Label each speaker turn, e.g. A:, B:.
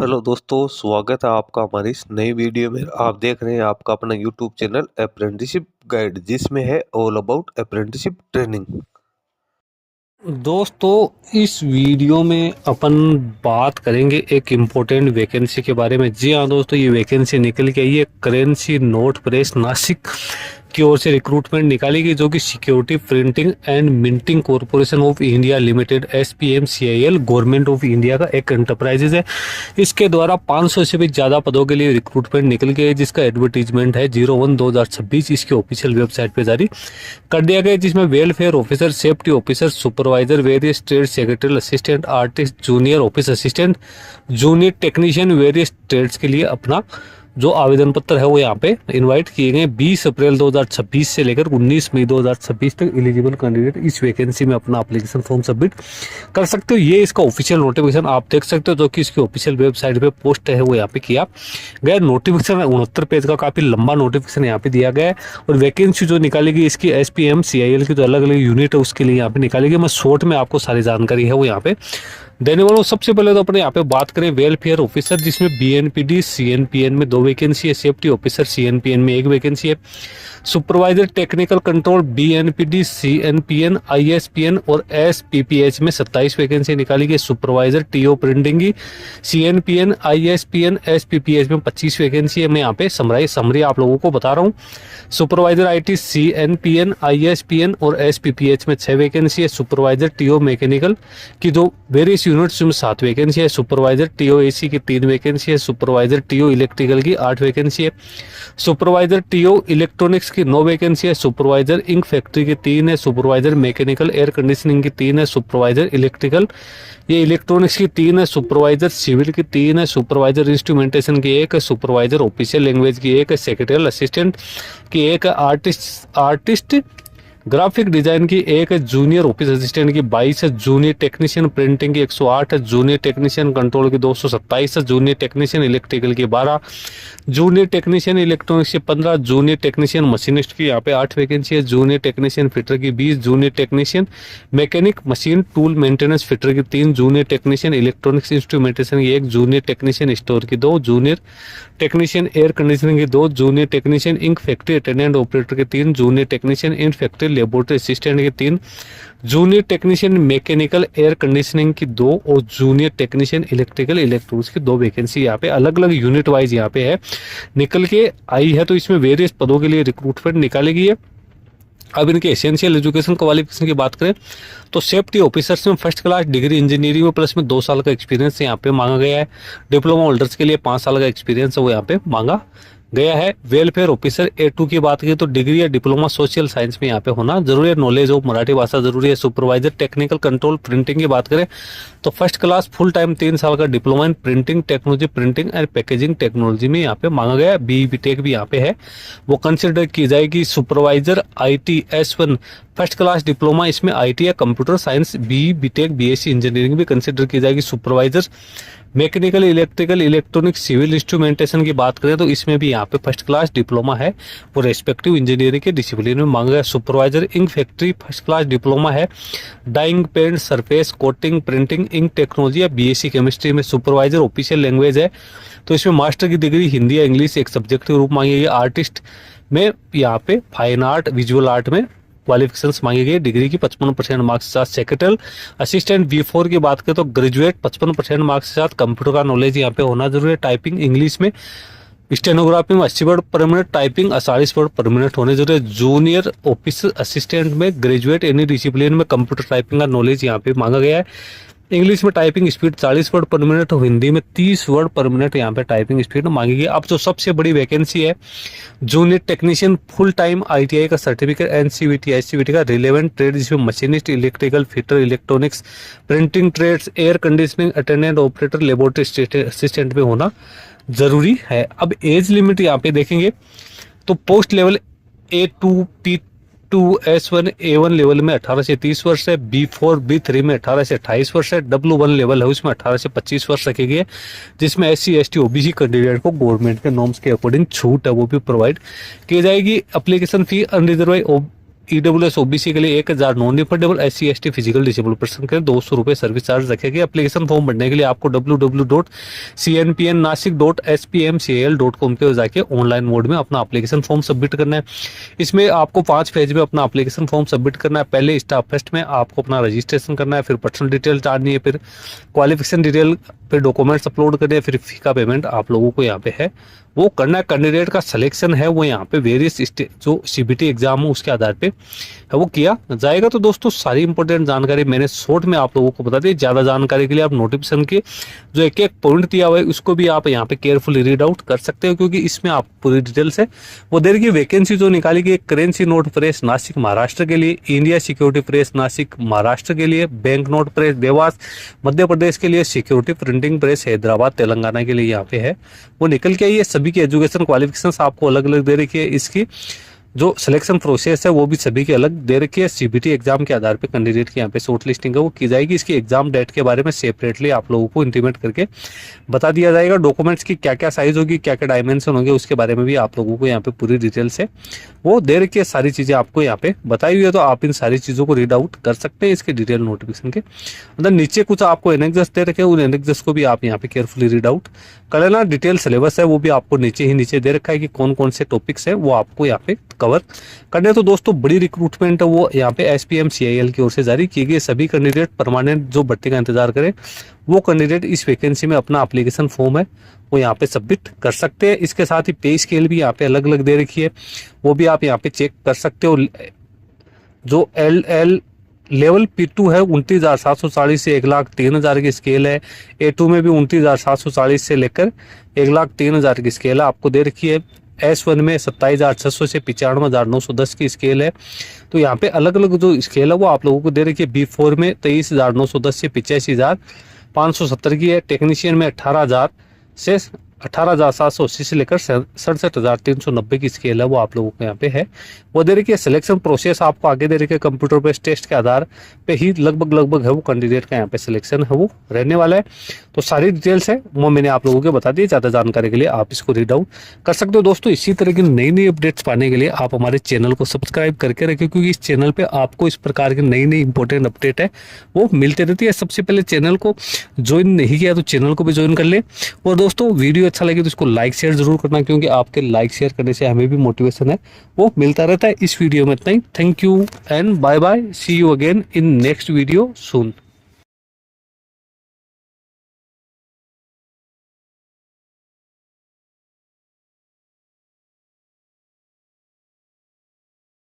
A: Hello दोस्तों, स्वागत है आपका हमारी इस नई वीडियो में। आप देख रहे हैं आपका अपना यूट्यूब चैनल अप्रेंटिसशिप गाइड, जिसमें है ऑल अबाउट अप्रेंटिसशिप ट्रेनिंग।
B: दोस्तों इस वीडियो में अपन बात करेंगे एक इम्पोर्टेंट वैकेंसी के बारे में। जी हाँ दोस्तों, ये वैकेंसी निकल के आई है करेंसी नोट प्रेस नासिक की ओर से रिक्रूटमेंट निकाली गई, जो कि security printing and minting corporation of India limited SPMCIL government of India का एक एंटरप्राइजेज है। इसके द्वारा 500 से भी ज़्यादा पदों के लिए रिक्रूटमेंट निकल गई है, जिसका एडवर्टीजमेंट है 01/2026 इसकी ऑफिशियल वेबसाइट पर जारी कर दिया गया, जिसमें welfare officer, safety officer, supervisor, various trade secretary assistant, artist, junior office assistant, junior technician, various trades के लिए अपना जो आवेदन पत्र है वो यहाँ पे इनवाइट किए गए। 20 अप्रैल 2026 से लेकर 19 मई 2026 तक एलिजिबल कैंडिडेट इस वैकेंसी में अपना एप्लीकेशन फॉर्म सबमिट कर सकते हो। ये इसका ऑफिशियल नोटिफिकेशन आप देख सकते हो, जो कि इसकी ऑफिशियल वेबसाइट पे पोस्ट है वो यहाँ पे किया गया। नोटिफिकेशन 69 पेज का काफी लंबा नोटिफिकेशन यहाँ पे दिया गया है। और वैकेंसी जो निकाली गई इसकी SPMCIL की जो अलग अलग यूनिट है उसके लिए यहाँ पे निकाली गई। मैं शॉर्ट में आपको सारी जानकारी है वो यहाँ पे देने वाला हूँ। सबसे पहले तो अपने यहाँ पे बात करें वेलफेयर ऑफिसर, जिसमें BNPD CNPN में 2 वैकेंसी है, सेफ्टी ऑफिसर CNPN में 1 वैकेंसी है, supervisor technical control BNPD CNPN ISPN और SPPH में 27 वैकेंसी निकाली गई। सुपरवाइजर TO प्रिंटिंग की CNPN ISPN SPPH में 25 वैकेंसी है। मैं यहाँ पे समरी आप लोगों को बता रहा हूँ। सुपरवाइजर IT CNPN ISPN और SPPH में 6 वैकेंसी है। सुपरवाइजर TO मैकेनिकल की जो वेरियस यूनिट्स में 7 वैकेंसी है। सुपरवाइजर TO AC की 3 वैकेंसी है। सुपरवाइजर TO इलेक्ट्रिकल की 8 वैकेंसी है। सुपरवाइजर TO इलेक्ट्रॉनिक्स की 9 वैकेंसी है। सुपरवाइजर इंक फैक्ट्री की 3 है। सुपरवाइजर मैकेनिकल एयर कंडीशनिंग की 3 है। सुपरवाइजर इलेक्ट्रिकल ये इलेक्ट्रॉनिक्स की 3 है। सुपरवाइजर सिविल की 3 है। सुपरवाइजर इंस्ट्रूमेंटेशन की 1 है। सुपरवाइजर ऑफिशियल लैंग्वेज की 1 है। सेक्रेटरियल असिस्टेंट की 1 है। आर्टिस्ट ग्राफिक डिजाइन की 1 है। जूनियर ऑफिस असिस्टेंट की 22 है। जूनियर टेक्नीशियन प्रिंटिंग की 108 है। जूनियर टेक्नीशियन कंट्रोल की 227 है। जूनियर टेक्नीशियन इलेक्ट्रिकल की 12, जूनियर टेक्नीशियन इलेक्ट्रॉनिक्स की 15, जूनियर टेक्नीशियन मशीनिस्ट की यहाँ पे 8 वैकेंसी है। जूनियर टेक्नीशियन फिटर की 20, junior technician mechanic machine tool maintenance fitter की 3, जूनियर टेक्नीशियन इलेक्ट्रॉनिक्स इंस्ट्रूमेंटेशन की 1, जूनियर टेक्नीशियन स्टोर की 2, जूनियर टेक्नीशियन एयर कंडीशनिंग की 2, junior technician in factory attendant operator की 3, junior technician in factory laboratory assistant की 3, junior technician mechanical air conditioning की 2 और junior technician electrical electronics की 2 vacancy यहाँ पे अलग अलग यूनिट वाइज यहाँ पे है निकल के आई है। तो इसमें वेरियस पदों के लिए रिक्रूटमेंट निकाली गई है। अब इनके एसेंशियल एजुकेशन क्वालिफिकेशन की बात करें तो सेफ्टी ऑफिसर्स में फर्स्ट क्लास डिग्री इंजीनियरिंग में प्लस में 2 साल का एक्सपीरियंस यहाँ पे मांगा गया है। डिप्लोमा होल्डर्स के लिए 5 साल का एक्सपीरियंस है वो यहाँ पे मांगा गया है। वेलफेयर ऑफिसर A2 की बात करें तो डिग्री या डिप्लोमा सोशल साइंस में यहाँ पे होना जरूरी है। नॉलेज ऑफ मराठी भाषा जरूरी है। सुपरवाइजर टेक्निकल कंट्रोल प्रिंटिंग की बात करें तो फर्स्ट क्लास फुल टाइम 3 साल का diploma in printing technology, printing and packaging technology में यहाँ पे मांगा गया है। BTech भी यहाँ पे है वो कंसिडर की जाएगी। Supervisor IT S1 first class diploma, इसमें IT या computer science, BTech BSc engineering भी कंसिडर की जाएगी। Supervisor mechanical electrical electronic civil instrumentation की बात करें तो इसमें भी यहाँ पे फर्स्ट क्लास डिप्लोमा है वो रेस्पेक्टिव इंजीनियरिंग के डिसिप्लिन में मांगा गया। Supervisor ink factory first class diploma है। Dyeing paint surface coating printing ink technology या BSc केमिस्ट्री में। सुपरवाइजर ऑफिशियल लैंग्वेज है तो इसमें मास्टर की डिग्री हिंदी या इंग्लिश एक सब्जेक्ट के रूप मांगी गई। आर्टिस्ट में यहाँ पे फाइन आर्ट विजुअल आर्ट में क्वालिफिकेशंस मांगी गई। डिग्री की 55% मार्क्स के साथ। सेक्रेटरी असिस्टेंट B4 की बात करें तो ग्रेजुएट 55% मार्क्स के साथ। कंप्यूटर का नॉलेज यहाँ पे होना जरूरी है। टाइपिंग इंग्लिश में, स्टेनोग्राफी में 80 वर्ड पर मिनट, टाइपिंग 48 वर्ड पर मिनट होने जरूरी है। जूनियर ऑफिस असिस्टेंट में ग्रेजुएट एनी डिसिप्लिन में कंप्यूटर टाइपिंग का नॉलेज यहाँ पे मांगा गया है। इंग्लिश में टाइपिंग स्पीड 40 वर्ड पर मिनट और हिंदी में 30 वर्ड पर मिनट यहाँ पे टाइपिंग स्पीड मांगी गई। अब जो सबसे बड़ी वैकेंसी है junior technician full time ITI का सर्टिफिकेट, NCVT SCVT का रिलेवेंट ट्रेड, जिसमें machinist electrical fitter electronics printing trades air conditioning attendant operator laboratory assistant में होना जरूरी है। अब एज लिमिट यहाँ पे देखेंगे तो post level A2 P2 S1 A1 level में 18 से 30 वर्ष है। B4 B3 में 18 से 28 वर्ष है। W1 लेवल है उसमें 18 से 25 वर्ष रखे गए, जिसमें SC ST OBC कैंडिडेट को गवर्नमेंट के नॉर्म्स के अकॉर्डिंग छूट है वो भी प्रोवाइड की जाएगी। Application fee unreserved EWS OBC के लिए 1000, non refundable, SC ST physical disable person के लिए 200 रुपये सर्विस चार्ज रखे गए। एप्लीकेशन फॉर्म भरने के लिए आपको www.cnpnnasik.spmcal.com पे जाके ऑनलाइन मोड में अपना एप्लीकेशन फॉर्म सबमिट करना है। इसमें आपको 5 फेज में अपना एप्लीकेशन फॉर्म सबमिट करना है। पहले स्टाफ फर्स्ट में आपको अपना रजिस्ट्रेशन करना है, फिर पर्सनल डिटेल डालनी है, फिर क्वालिफिकेशन डिटेल, फिर डॉक्यूमेंट्स अपलोड करने हैं, फिर फी का पेमेंट आप लोगों को यहाँ पे है वो करना है। कैंडिडेट का सिलेक्शन है वो यहाँ पे वेरियस जो CBT एग्जाम हो उसके आधार पे है वो किया जाएगा। तो दोस्तों सारी इंपॉर्टेंट जानकारी मैंने शॉर्ट में आप लोगों को बता दी। ज़्यादा जानकारी के लिए आप नोटिफिकेशन के जो एक एक पॉइंट दिया हुआ है उसको भी आप यहाँ पे केयरफुली रीड आउट कर सकते हो, क्योंकि इसमें आप पूरी डिटेल्स है वो दे रखी। वैकेंसी जो निकाली गई, currency note press Nashik Maharashtra के लिए, India security press Nashik Maharashtra के लिए, bank note press Dewas Madhya Pradesh के लिए, security printing press Hyderabad Telangana के लिए यहाँ पे है वो निकल के आई है। सभी की एजुकेशन क्वालिफिकेशन आपको अलग अलग दे रखी है। इसकी जो सिलेक्शन प्रोसेस है वो भी सभी के अलग दे रखी है। CBT एग्जाम के आधार पे कैंडिडेट की यहाँ पे शॉर्ट लिस्टिंग है वो की जाएगी। इसकी एग्जाम डेट के बारे में सेपरेटली आप लोगों को इंटीमेट करके बता दिया जाएगा। डॉक्यूमेंट्स की क्या क्या साइज होगी, क्या क्या डायमेंशन होंगे, उसके बारे में भी आप लोगों को यहाँ पे पूरी डिटेल्स है वो दे रखी है। सारी चीज़ें आपको यहाँ पे बताई हुई है, तो आप इन सारी चीज़ों को रीड आउट कर सकते हैं इसके डिटेल नोटिफिकेशन के अंदर। नीचे कुछ आपको एनेक्सस दे रखे हैं, उन एनेक्सस को भी आप यहाँ पे केयरफुली रीड आउट कर लेना। डिटेल सिलेबस है वो भी आपको नीचे दे रखा है कि कौन कौन से टॉपिक्स है वो आपको यहाँ पे कवर करने। तो दोस्तों बड़ी रिक्रूटमेंट है वो यहाँ पे SPM CIL की ओर से जारी की गई। सभी कैंडिडेट परमानेंट जो भर्ती का इंतजार करें वो कैंडिडेट इस वैकेंसी में अपना एप्लीकेशन फॉर्म है वो यहाँ पे सबमिट कर सकते हैं। इसके साथ ही पे स्केल भी यहाँ पे अलग अलग दे रखी है वो भी आप यहाँ पे चेक कर सकते हो। जो LL लेवल P2 है 29,740 से 1,03,000 की स्केल है। A2 में भी 29,740 से लेकर 1,03,000 की स्केल है आपको दे रखी है। S1 में 27,600 से 95,910 की स्केल है। तो यहाँ पे अलग अलग जो स्केल है वो आप लोगों को दे रखी है। B4 में 23,910 से 85,570 की है। टेक्नीशियन में 18,000 से 18,780 से लेकर 67,390 की स्केल है वो आप लोगों को यहाँ पे है वो दे रखी है। सिलेक्शन प्रोसेस आपको आगे दे रखी है। कंप्यूटर बेस्ड टेस्ट के आधार पे ही लगभग है वो कैंडिडेट का यहाँ पे सिलेक्शन है वो रहने वाला है। तो सारी डिटेल्स है वो मैंने आप लोगों को बता दी। ज़्यादा जानकारी के लिए आप इसको रीड आउट कर सकते हो। दोस्तों इसी तरह की नई अपडेट्स पाने के लिए आप हमारे चैनल को सब्सक्राइब करके रखें, क्योंकि इस चैनल पर आपको इस प्रकार की नई इंपॉर्टेंट अपडेट है वो मिलते रहती है। सबसे पहले चैनल को ज्वाइन नहीं किया तो चैनल को भी ज्वाइन कर ले। और दोस्तों वीडियो अच्छा लगे तो इसको लाइक शेयर जरूर करना, क्योंकि आपके लाइक शेयर करने से हमें भी मोटिवेशन है वो मिलता रहता है। इस वीडियो में इतना ही। Thank you and bye bye. See you again in next video soon.